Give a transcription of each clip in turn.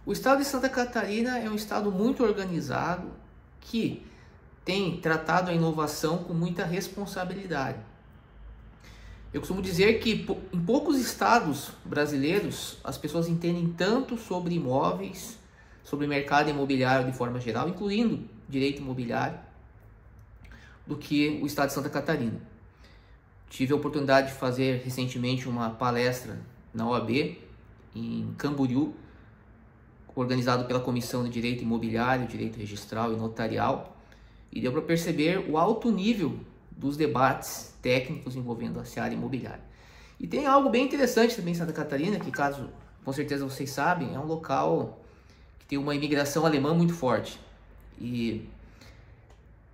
O estado de Santa Catarina é um estado muito organizado que tem tratado a inovação com muita responsabilidade. Eu costumo dizer que em poucos estados brasileiros as pessoas entendem tanto sobre imóveis, sobre mercado imobiliário de forma geral, incluindo direito imobiliário, do que o estado de Santa Catarina. Tive a oportunidade de fazer recentemente uma palestra na OAB, em Camboriú, organizado pela Comissão de Direito Imobiliário, Direito Registral e Notarial, e deu para perceber o alto nível dos debates técnicos envolvendo a seara imobiliária. E tem algo bem interessante também em Santa Catarina, que caso, com certeza vocês sabem, é um local que tem uma imigração alemã muito forte. E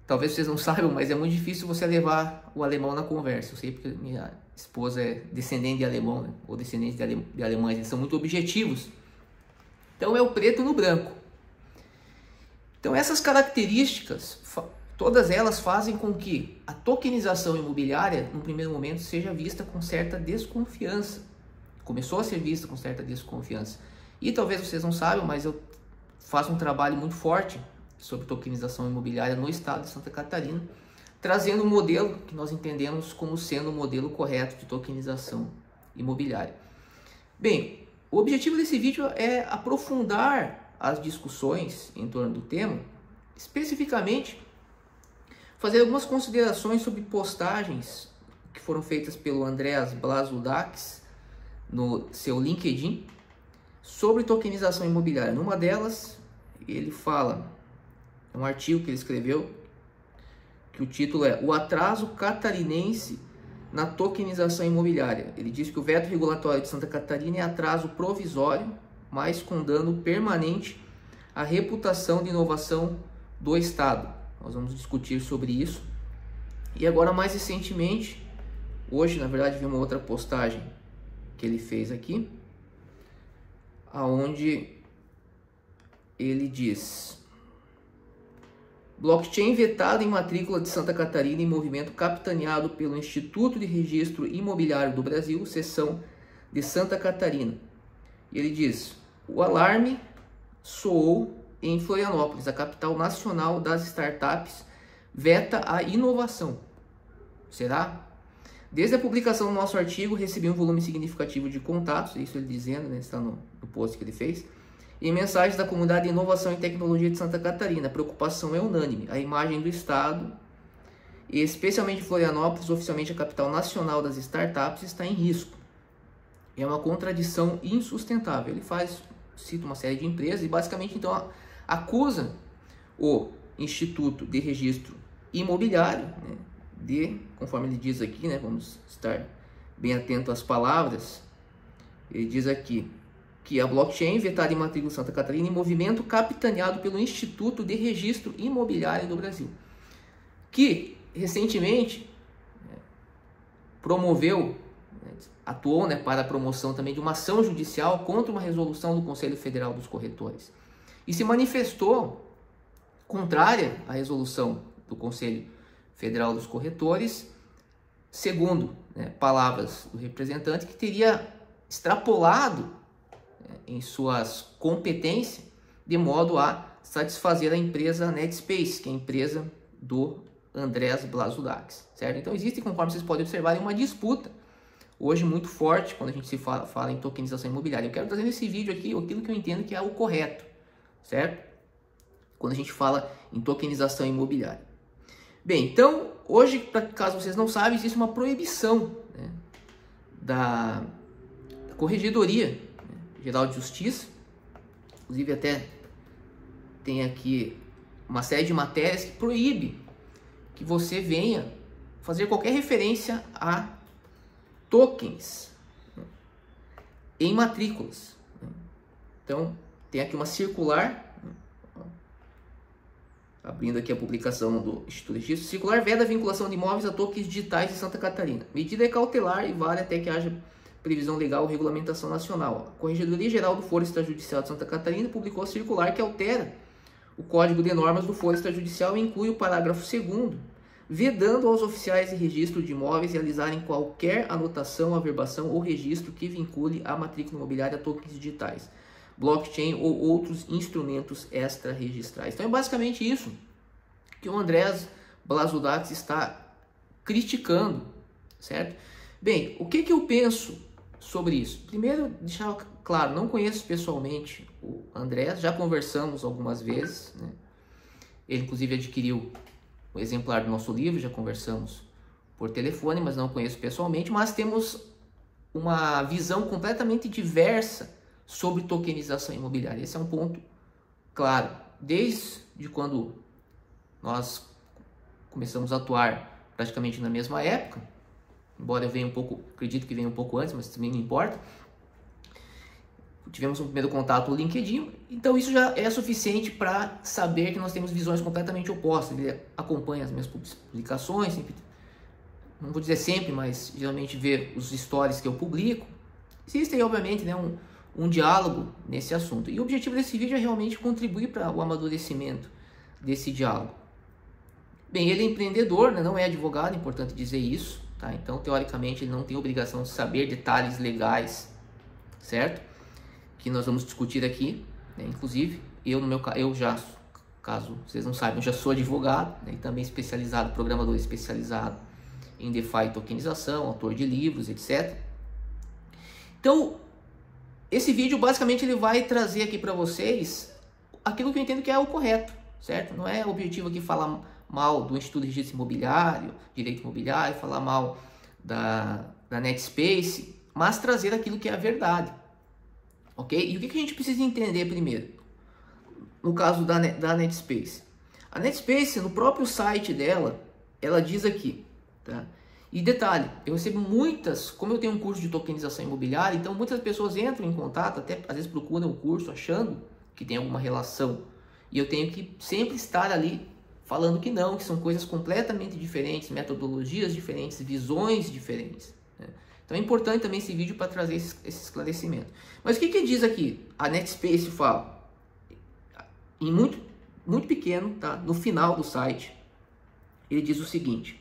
talvez vocês não saibam, mas é muito difícil você levar o alemão na conversa. Eu sei porque minha esposa é descendente de alemão, né? Ou descendente de alemães, eles são muito objetivos. Então é o preto no branco. Então essas características, todas elas fazem com que a tokenização imobiliária, no primeiro momento, seja vista com certa desconfiança. Começou a ser vista com certa desconfiança. E talvez vocês não saibam, mas eu faço um trabalho muito forte sobre tokenização imobiliária no estado de Santa Catarina, trazendo um modelo que nós entendemos como sendo o modelo correto de tokenização imobiliária. Bem, o objetivo desse vídeo é aprofundar as discussões em torno do tema, especificamente fazer algumas considerações sobre postagens que foram feitas pelo Andreas Blazudakis no seu LinkedIn sobre tokenização imobiliária. Numa delas, ele fala, é um artigo que ele escreveu, que o título é O Atraso Catarinense na Tokenização Imobiliária. Ele diz que o veto regulatório de Santa Catarina é atraso provisório, mas com dano permanente à reputação de inovação do Estado. Nós vamos discutir sobre isso. E agora, mais recentemente, hoje, na verdade, vi uma outra postagem que ele fez aqui, aonde ele diz: blockchain vetado em matrícula de Santa Catarina em movimento capitaneado pelo Instituto de Registro Imobiliário do Brasil, seção de Santa Catarina. E ele diz: o alarme soou em Florianópolis, a capital nacional das startups, veta a inovação. Será? Desde a publicação do nosso artigo, recebi um volume significativo de contatos, isso ele dizendo, né, está no post que ele fez, em mensagens da comunidade de inovação e tecnologia de Santa Catarina. A preocupação é unânime. A imagem do estado, e especialmente Florianópolis, oficialmente a capital nacional das startups, está em risco. É uma contradição insustentável. Ele cita uma série de empresas e basicamente então acusa o Instituto de Registro Imobiliário, né, conforme ele diz aqui, né, vamos estar bem atento às palavras, ele diz aqui que a blockchain vetada em matrícula Santa Catarina em movimento capitaneado pelo Instituto de Registro Imobiliário do Brasil, que recentemente promoveu, atuou, né, para a promoção também de uma ação judicial contra uma resolução do Conselho Federal dos Corretores e se manifestou contrária à resolução do Conselho Federal dos Corretores, segundo, né, palavras do representante, que teria extrapolado em suas competências de modo a satisfazer a empresa Netspace, que é a empresa do Andreas Blazudakis, certo? Então existe, conforme vocês podem observar, uma disputa hoje muito forte quando a gente se fala em tokenização imobiliária. Eu quero trazer nesse vídeo aqui aquilo que eu entendo que é o correto, certo? Quando a gente fala em tokenização imobiliária. Bem, então hoje, caso vocês não sabem, existe uma proibição, né, da Corregedoria Geral de Justiça, inclusive até tem aqui uma série de matérias que proíbe que você venha fazer qualquer referência a tokens, né, em matrículas. Então tem aqui uma circular, abrindo aqui a publicação do Instituto de Registro, circular veda a vinculação de imóveis a tokens digitais de Santa Catarina. Medida é cautelar e vale até que haja previsão legal ou regulamentação nacional. A Corregedoria Geral do Foro Extrajudicial de Santa Catarina publicou a circular que altera o Código de Normas do Foro Extrajudicial e inclui o parágrafo 2º, vedando aos oficiais de registro de imóveis realizarem qualquer anotação, averbação ou registro que vincule a matrícula imobiliária a tokens digitais. blockchain ou outros instrumentos extra-registrais. Então é basicamente isso que o Andrés Blasudakis está criticando, certo? Bem, o que eu penso sobre isso? Primeiro, deixar claro, não conheço pessoalmente o Andrés, já conversamos algumas vezes, né? Ele inclusive adquiriu o exemplar do nosso livro, já conversamos por telefone, mas não conheço pessoalmente, mas temos uma visão completamente diversa sobre tokenização imobiliária. Esse é um ponto claro. Desde quando nós começamos a atuar praticamente na mesma época, embora eu venha um pouco, acredito que venha um pouco antes, mas também não importa. Tivemos um primeiro contato no LinkedIn, então isso já é suficiente para saber que nós temos visões completamente opostas. Ele acompanha as minhas publicações, sempre, não vou dizer sempre, mas geralmente vê os stories que eu publico. Existe aí, obviamente, né, um diálogo nesse assunto. E o objetivo desse vídeo é realmente contribuir para o amadurecimento desse diálogo. Bem, ele é empreendedor, né, não é advogado, é importante dizer isso, tá? Então, teoricamente, ele não tem obrigação de saber detalhes legais, certo? Que nós vamos discutir aqui, né? Inclusive, eu já, caso vocês não saibam, eu já sou advogado, né? E também especializado, programador especializado em DeFi e tokenização, autor de livros, etc. Então, esse vídeo basicamente ele vai trazer aqui para vocês aquilo que eu entendo que é o correto, certo? Não é o objetivo aqui falar mal do Instituto de Registro Imobiliário, Direito Imobiliário, falar mal da Netspace, mas trazer aquilo que é a verdade, ok? E o que a gente precisa entender primeiro? No caso da Netspace. A Netspace, no próprio site dela, ela diz aqui, tá? E detalhe, eu recebo muitas, como eu tenho um curso de tokenização imobiliária, então muitas pessoas entram em contato, até às vezes procuram o curso achando que tem alguma relação. E eu tenho que sempre estar ali falando que não, que são coisas completamente diferentes, metodologias diferentes, visões diferentes, né? Então é importante também esse vídeo para trazer esse esclarecimento. Mas o que diz aqui? A Netspace fala, em muito pequeno, tá? No final do site, ele diz o seguinte,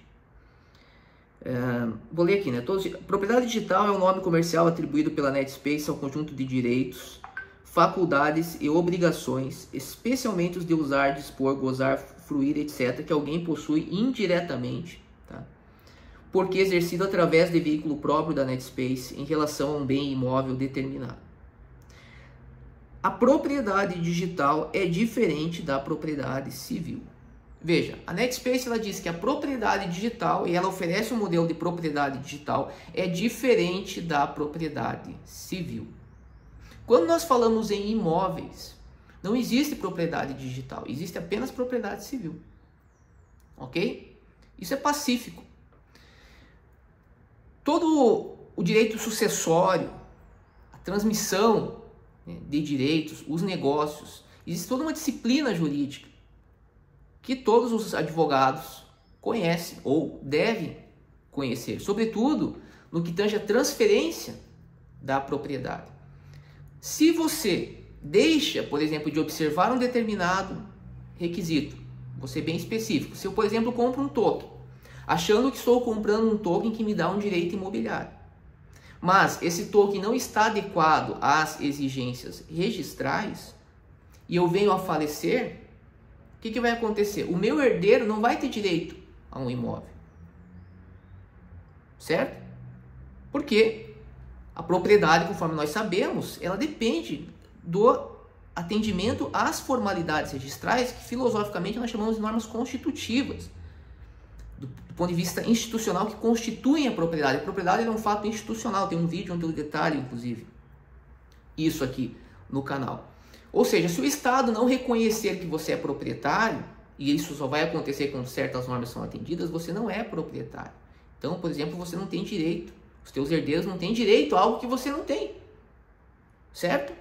vou ler aqui, né? Propriedade digital é um nome comercial atribuído pela Netspace ao conjunto de direitos, faculdades e obrigações, especialmente os de usar, dispor, gozar, fruir, etc., que alguém possui indiretamente, tá? Porque exercido através de veículo próprio da Netspace em relação a um bem imóvel determinado. A propriedade digital é diferente da propriedade civil. Veja, a Netspace ela diz que a propriedade digital, e ela oferece um modelo de propriedade digital, é diferente da propriedade civil. Quando nós falamos em imóveis, não existe propriedade digital, existe apenas propriedade civil. Ok? Isso é pacífico. Todo o direito sucessório, a transmissão, né, de direitos, os negócios, existe toda uma disciplina jurídica que todos os advogados conhecem ou devem conhecer, sobretudo no que tange a transferência da propriedade. Se você deixa, por exemplo, de observar um determinado requisito, vou ser bem específico, se eu, por exemplo, compro um token, achando que estou comprando um token que me dá um direito imobiliário, mas esse token não está adequado às exigências registrais e eu venho a falecer, o que vai acontecer? O meu herdeiro não vai ter direito a um imóvel, certo? Porque a propriedade, conforme nós sabemos, ela depende do atendimento às formalidades registrais, que filosoficamente nós chamamos de normas constitutivas, do ponto de vista institucional, que constituem a propriedade. A propriedade é um fato institucional, tem um vídeo onde eu detalho, inclusive, isso aqui no canal. Ou seja, se o Estado não reconhecer que você é proprietário, e isso só vai acontecer quando certas normas são atendidas, você não é proprietário. Então, por exemplo, você não tem direito, os teus herdeiros não têm direito a algo que você não tem, certo?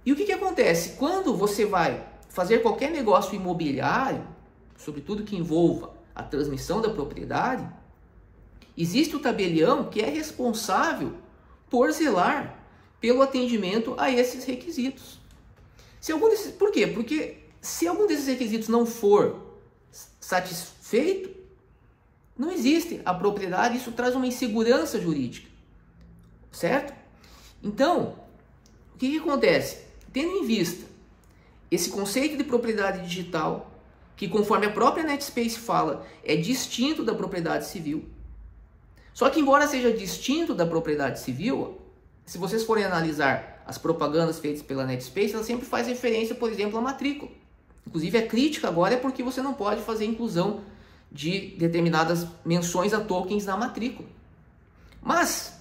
E o que acontece? Quando você vai fazer qualquer negócio imobiliário, sobretudo que envolva a transmissão da propriedade, existe o tabelião que é responsável por zelar pelo atendimento a esses requisitos. Por quê? Porque se algum desses requisitos não for satisfeito, não existe a propriedade, isso traz uma insegurança jurídica, certo? Então, o que acontece? tendo em vista esse conceito de propriedade digital, que conforme a própria NetSpace fala, é distinto da propriedade civil. Só que embora seja distinto da propriedade civil, se vocês forem analisar as propagandas feitas pela NetSpace, ela sempre faz referência, por exemplo, à matrícula. Inclusive a crítica agora é porque você não pode fazer inclusão de determinadas menções a tokens na matrícula. Mas,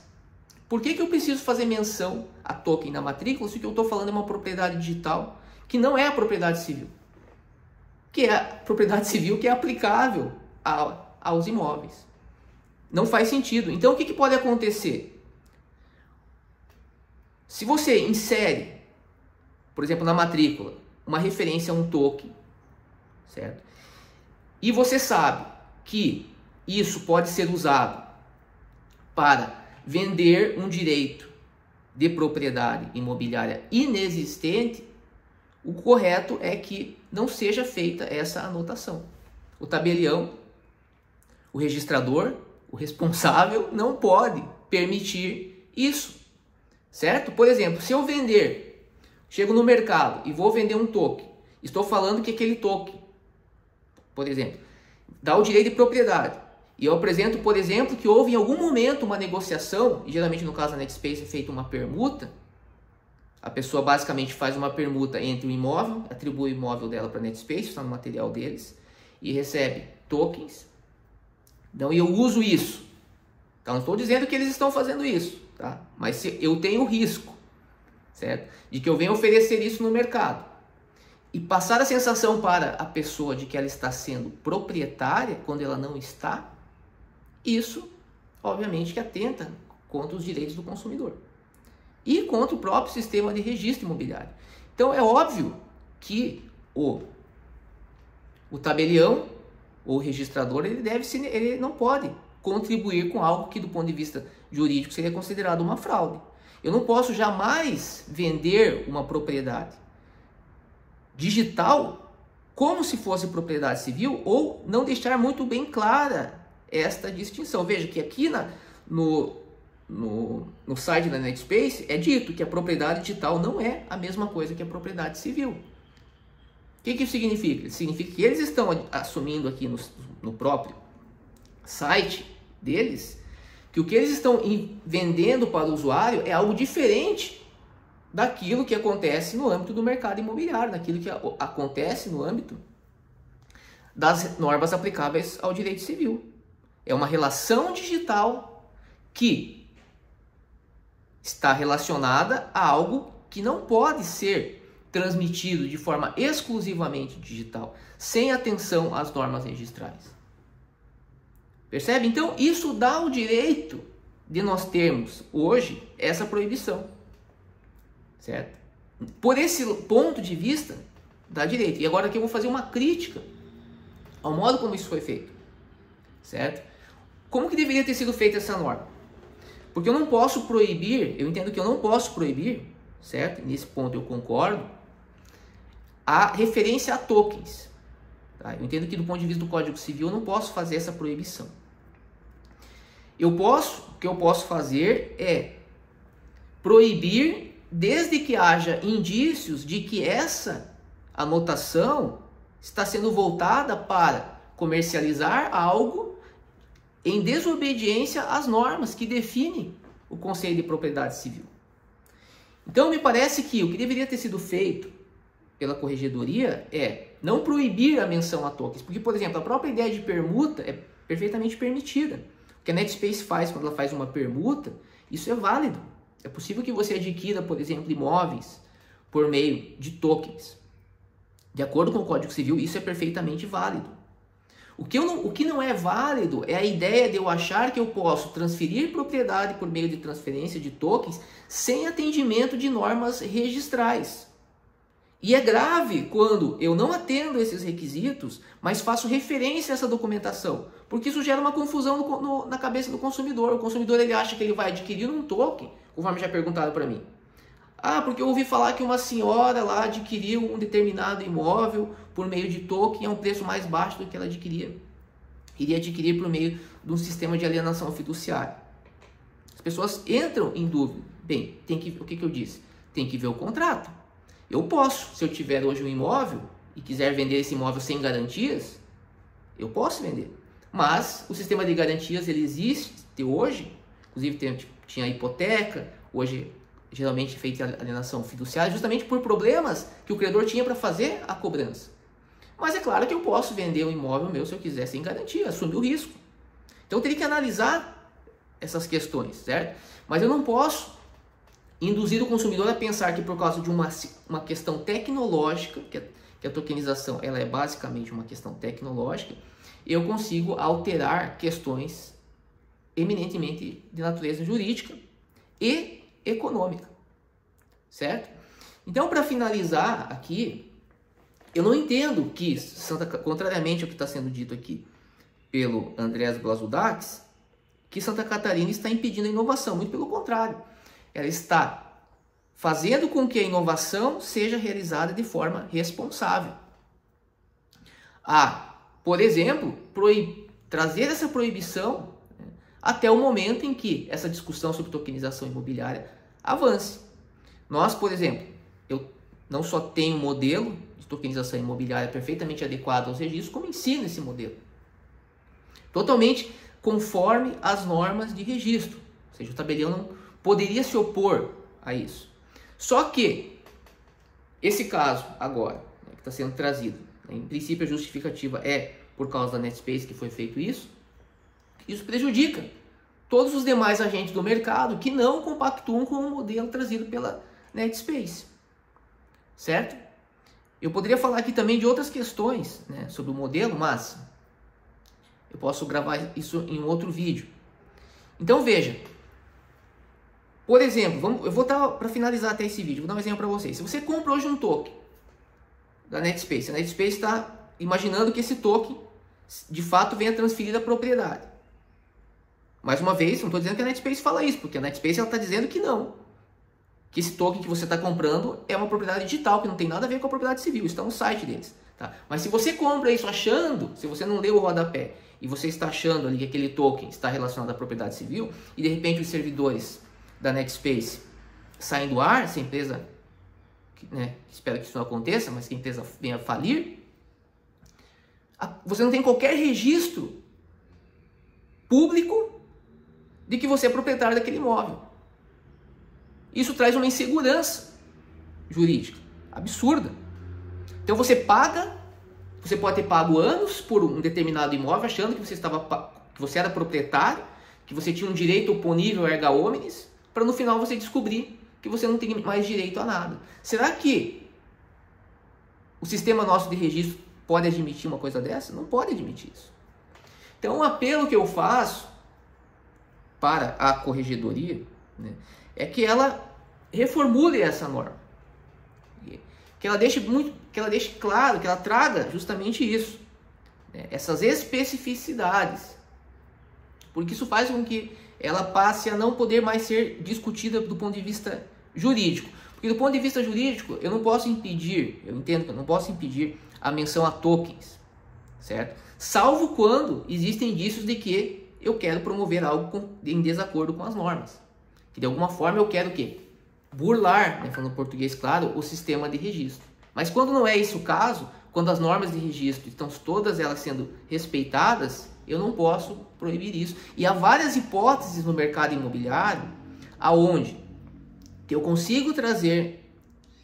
por que eu preciso fazer menção a token na matrícula se o que eu estou falando é uma propriedade digital que não é a propriedade civil? Que é a propriedade civil que é aplicável aos imóveis. Não faz sentido. Então, o que pode acontecer? Se você insere, por exemplo, na matrícula, uma referência a um token, certo? E você sabe que isso pode ser usado para vender um direito de propriedade imobiliária inexistente, o correto é que não seja feita essa anotação. O tabelião, o registrador, o responsável não pode permitir isso, certo? Por exemplo, se eu chego no mercado e vou vender um token, estou falando que aquele token, por exemplo, dá o direito de propriedade. E eu apresento, por exemplo, que houve em algum momento uma negociação, e geralmente no caso da NetSpace é feita uma permuta. A pessoa basicamente faz uma permuta entre o imóvel, atribui o imóvel dela para a NetSpace, está no material deles, e recebe tokens. Então eu uso isso. Então não estou dizendo que eles estão fazendo isso, tá? Mas se eu tenho o risco, certo? De que eu venha oferecer isso no mercado e passar a sensação para a pessoa de que ela está sendo proprietária quando ela não está, isso, obviamente, que atenta contra os direitos do consumidor e contra o próprio sistema de registro imobiliário. Então é óbvio que o tabelião ou o registrador ele não pode contribuir com algo que do ponto de vista jurídico seria considerado uma fraude. Eu não posso jamais vender uma propriedade digital como se fosse propriedade civil ou não deixar muito bem clara esta distinção. Veja que aqui no site da NetSpace é dito que a propriedade digital não é a mesma coisa que a propriedade civil. O que isso significa? Significa que eles estão assumindo aqui no próprio site deles que o que eles estão vendendo para o usuário é algo diferente daquilo que acontece no âmbito do mercado imobiliário, daquilo que acontece no âmbito das normas aplicáveis ao direito civil. É uma relação digital que está relacionada a algo que não pode ser transmitido de forma exclusivamente digital, sem atenção às normas registrais. Percebe? Então, isso dá o direito de nós termos hoje essa proibição. Certo? Por esse ponto de vista, dá direito. E agora aqui eu vou fazer uma crítica ao modo como isso foi feito. Certo? Como que deveria ter sido feita essa norma? Porque eu não posso proibir, eu entendo que eu não posso proibir, certo? Nesse ponto eu concordo, a referência a tokens. Tá? Eu entendo que do ponto de vista do Código Civil eu não posso fazer essa proibição. O que eu posso fazer é proibir desde que haja indícios de que essa anotação está sendo voltada para comercializar algo em desobediência às normas que definem o conceito de propriedade civil. Então, me parece que o que deveria ter sido feito pela corregedoria é não proibir a menção a tokens, porque, por exemplo, a própria ideia de permuta é perfeitamente permitida. O que a NetSpace faz quando ela faz uma permuta, isso é válido. É possível que você adquira, por exemplo, imóveis por meio de tokens. De acordo com o Código Civil, isso é perfeitamente válido. O que não é válido é a ideia de eu achar que eu posso transferir propriedade por meio de transferência de tokens sem atendimento de normas registrais. E é grave quando eu não atendo esses requisitos, mas faço referência a essa documentação, porque isso gera uma confusão na cabeça do consumidor. O consumidor ele acha que ele vai adquirir um token, conforme já perguntaram para mim. Ah, porque eu ouvi falar que uma senhora lá adquiriu um determinado imóvel por meio de token a um preço mais baixo do que ela iria adquirir por meio de um sistema de alienação fiduciária. As pessoas entram em dúvida. Bem, o que eu disse? Tem que ver o contrato. Eu posso, se eu tiver hoje um imóvel e quiser vender esse imóvel sem garantias, eu posso vender. Mas o sistema de garantias ele existe hoje, inclusive tinha hipoteca, hoje geralmente é feita alienação fiduciária, justamente por problemas que o credor tinha para fazer a cobrança. Mas é claro que eu posso vender um imóvel meu se eu quiser sem garantia, assumir o risco. Então eu teria que analisar essas questões, certo? Mas eu não posso induzir o consumidor a pensar que por causa de uma questão tecnológica, que a tokenização ela é basicamente uma questão tecnológica, eu consigo alterar questões eminentemente de natureza jurídica e econômica, certo? Então, para finalizar aqui, eu não entendo que, contrariamente ao que está sendo dito aqui pelo Andrés Blazudakis, que Santa Catarina está impedindo a inovação. Muito pelo contrário, ela está fazendo com que a inovação seja realizada de forma responsável. Por exemplo, trazer essa proibição até o momento em que essa discussão sobre tokenização imobiliária avance. Nós, por exemplo, eu não só tenho um modelo de tokenização imobiliária perfeitamente adequado aos registros, como ensino esse modelo. Totalmente conforme as normas de registro. Ou seja, o tabelião não poderia se opor a isso. Só que esse caso agora, que está sendo trazido, em princípio a justificativa é por causa da Netspace que foi feito isso prejudica todos os demais agentes do mercado que não compactuam com o modelo trazido pela Netspace, certo? Eu poderia falar aqui também de outras questões, né, sobre o modelo, mas eu posso gravar isso em um outro vídeo. Então veja, por exemplo, eu vou dar para finalizar até esse vídeo, vou dar um exemplo para vocês. Se você compra hoje um token da Netspace, a Netspace está imaginando que esse token de fato venha transferir a propriedade. Mais uma vez, não estou dizendo que a Netspace fala isso, porque a Netspace está dizendo que não. Que esse token que você está comprando é uma propriedade digital, que não tem nada a ver com a propriedade civil, está no site deles. Tá? Mas se você compra isso achando, se você não leu o rodapé, e você está achando ali que aquele token está relacionado à propriedade civil, e de repente os servidores da Netspace saem do ar, se a empresa, né, espero que isso não aconteça, mas que a empresa venha a falir, você não tem qualquer registro público de que você é proprietário daquele imóvel. Isso traz uma insegurança jurídica absurda. Então você pode ter pago anos por um determinado imóvel achando que você era proprietário, que você tinha um direito oponível erga omnes, para no final você descobrir que você não tem mais direito a nada. Será que o sistema nosso de registro pode admitir uma coisa dessa? Não pode admitir isso. Então, um apelo que eu faço para a corregedoria, né, é que ela reformule essa norma. Que ela deixe claro, que ela traga justamente isso, né, essas especificidades. Porque isso faz com que ela passe a não poder mais ser discutida do ponto de vista jurídico. Porque do ponto de vista jurídico, eu não posso impedir, eu entendo que eu não posso impedir a menção a tokens, certo? Salvo quando existem indícios de que eu quero promover algo em desacordo com as normas. Que de alguma forma eu quero o quê? Burlar, né, falando português claro, o sistema de registro. Mas quando não é esse o caso, quando as normas de registro estão todas elas sendo respeitadas, eu não posso proibir isso. E há várias hipóteses no mercado imobiliário aonde eu consigo trazer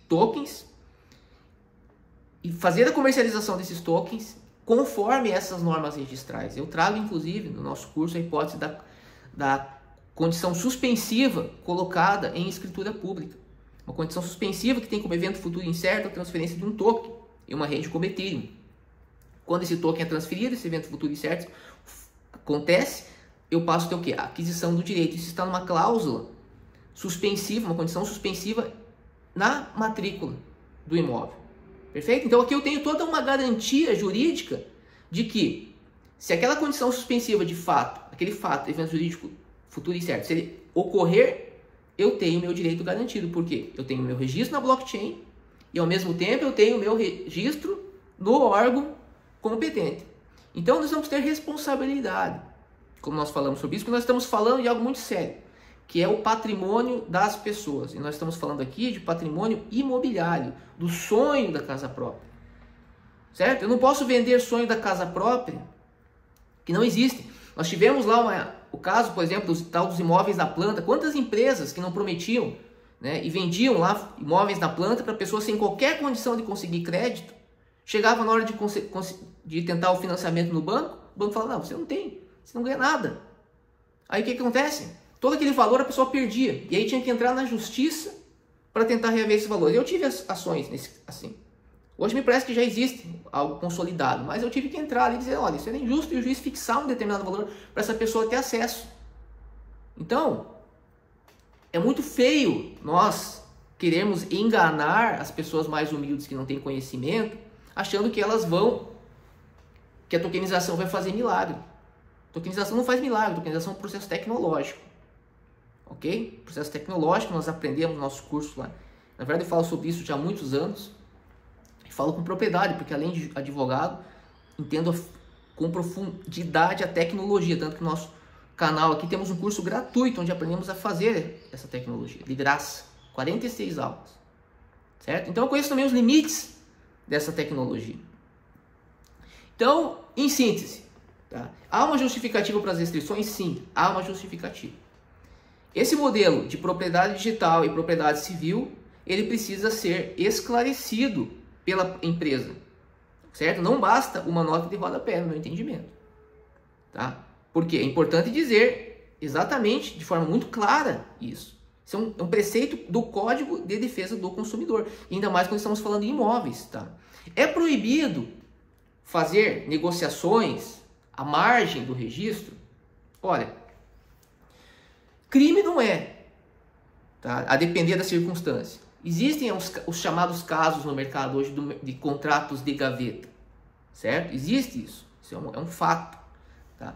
tokens e fazer a comercialização desses tokens conforme essas normas registrais. Eu trago, inclusive, no nosso curso, a hipótese da condição suspensiva colocada em escritura pública. Uma condição suspensiva que tem como evento futuro incerto a transferência de um token em uma rede como Ethereum. Quando esse token é transferido, esse evento futuro incerto acontece, eu passo a ter o quê? A aquisição do direito. Isso está numa cláusula suspensiva, uma condição suspensiva na matrícula do imóvel. Perfeito? Então aqui eu tenho toda uma garantia jurídica de que se aquela condição suspensiva de fato, aquele fato, evento jurídico futuro incerto, se ele ocorrer, eu tenho meu direito garantido. Por quê? Eu tenho meu registro na blockchain e ao mesmo tempo eu tenho meu registro no órgão competente. Então nós vamos ter responsabilidade, como nós falamos sobre isso, porque nós estamos falando de algo muito sério. que é o patrimônio das pessoas. E nós estamos falando aqui de patrimônio imobiliário, do sonho da casa própria. Certo? Eu não posso vender sonho da casa própria, que não existe. Nós tivemos lá o caso, por exemplo, dos imóveis da planta. Quantas empresas que não prometiam, né, e vendiam lá imóveis da planta para pessoas sem qualquer condição de conseguir crédito. Chegava na hora de tentar o financiamento no banco, o banco falava, não, você não tem, você não ganha nada. Aí o que acontece? Todo aquele valor a pessoa perdia. E aí tinha que entrar na justiça para tentar reaver esse valor. Eu tive ações assim. Hoje me parece que já existe algo consolidado, mas eu tive que entrar ali e dizer, olha, isso era injusto, e o juiz fixar um determinado valor para essa pessoa ter acesso. Então, é muito feio nós queremos enganar as pessoas mais humildes que não têm conhecimento, achando que que a tokenização vai fazer milagre. Tokenização não faz milagre, tokenização é um processo tecnológico. Ok? Processo tecnológico, nós aprendemos no nosso curso lá. Na verdade, eu falo sobre isso já há muitos anos. E falo com propriedade, porque além de advogado, entendo com profundidade a tecnologia. Tanto que no nosso canal aqui temos um curso gratuito, onde aprendemos a fazer essa tecnologia, de graça. 46 aulas. Certo? Então eu conheço também os limites dessa tecnologia. Então, em síntese, tá? Há uma justificativa para as restrições? Sim, há uma justificativa. Esse modelo de propriedade digital e propriedade civil, ele precisa ser esclarecido pela empresa, certo? Não basta uma nota de rodapé, no meu entendimento, tá? Porque é importante dizer exatamente, de forma muito clara, isso. Isso é um preceito do Código de Defesa do Consumidor, ainda mais quando estamos falando em imóveis, tá? É proibido fazer negociações à margem do registro? Olha, crime não é, tá? A depender da circunstância. Existem os chamados casos no mercado hoje de contratos de gaveta, certo? Existe isso, isso é um fato, tá?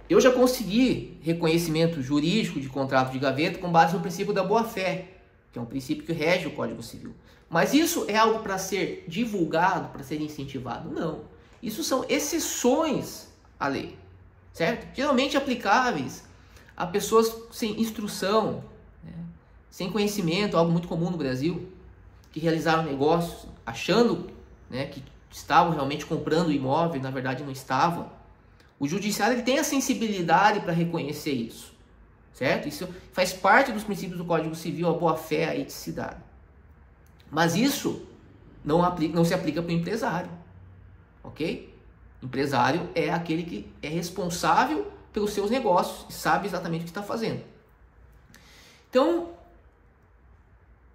Eu já consegui reconhecimento jurídico de contrato de gaveta com base no princípio da boa-fé, que é um princípio que rege o Código Civil. Mas isso é algo para ser divulgado, para ser incentivado? Não. Isso são exceções à lei, certo? Geralmente aplicáveis a pessoas sem instrução, né, sem conhecimento, algo muito comum no Brasil, que realizaram negócios achando, né, que estavam realmente comprando o imóvel, na verdade não estavam. O judiciário ele tem a sensibilidade para reconhecer isso, certo? Isso faz parte dos princípios do Código Civil, a boa-fé, a eticidade. Mas isso não se aplica para o empresário, ok? Empresário é aquele que é responsável pelos seus negócios e sabe exatamente o que está fazendo. Então,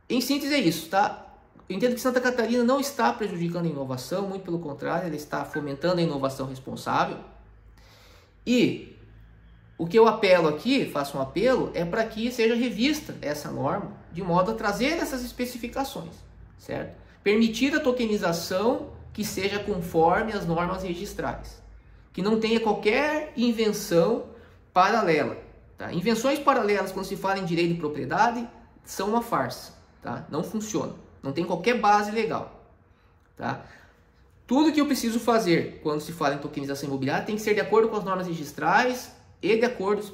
em síntese é isso, tá? Eu entendo que Santa Catarina não está prejudicando a inovação, muito pelo contrário, ela está fomentando a inovação responsável. E o que eu apelo aqui, faço um apelo, é para que seja revista essa norma, de modo a trazer essas especificações, certo? Permitir a tokenização que seja conforme as normas registrais, que não tenha qualquer invenção paralela, tá? Invenções paralelas, quando se fala em direito de propriedade, são uma farsa, tá? Não funciona, não tem qualquer base legal, tá? Tudo que eu preciso fazer quando se fala em tokenização imobiliária tem que ser de acordo com as normas registrais e de acordo,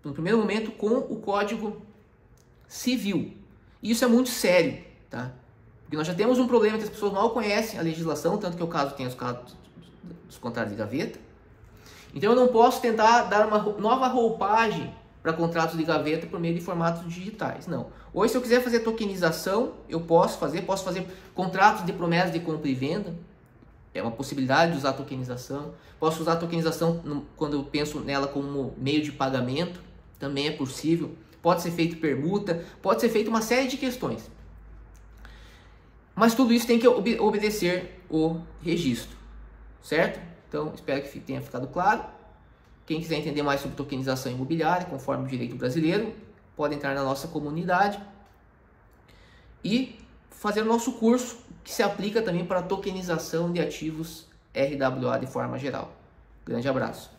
no primeiro momento, com o Código Civil. E isso é muito sério, tá? Porque nós já temos um problema que as pessoas mal conhecem a legislação, tanto que o caso tem os casos dos contratos de gaveta. Então eu não posso tentar dar uma nova roupagem para contratos de gaveta por meio de formatos digitais, não. Hoje, se eu quiser fazer tokenização, eu posso fazer contratos de promessa de compra e venda. É uma possibilidade de usar a tokenização. Posso usar a tokenização quando eu penso nela como meio de pagamento. Também é possível. Pode ser feito permuta. Pode ser feito uma série de questões. Mas tudo isso tem que obedecer o registro. Certo? Então, espero que tenha ficado claro. Quem quiser entender mais sobre tokenização imobiliária, conforme o direito brasileiro, pode entrar na nossa comunidade e fazer o nosso curso, que se aplica também para a tokenização de ativos RWA de forma geral. Grande abraço.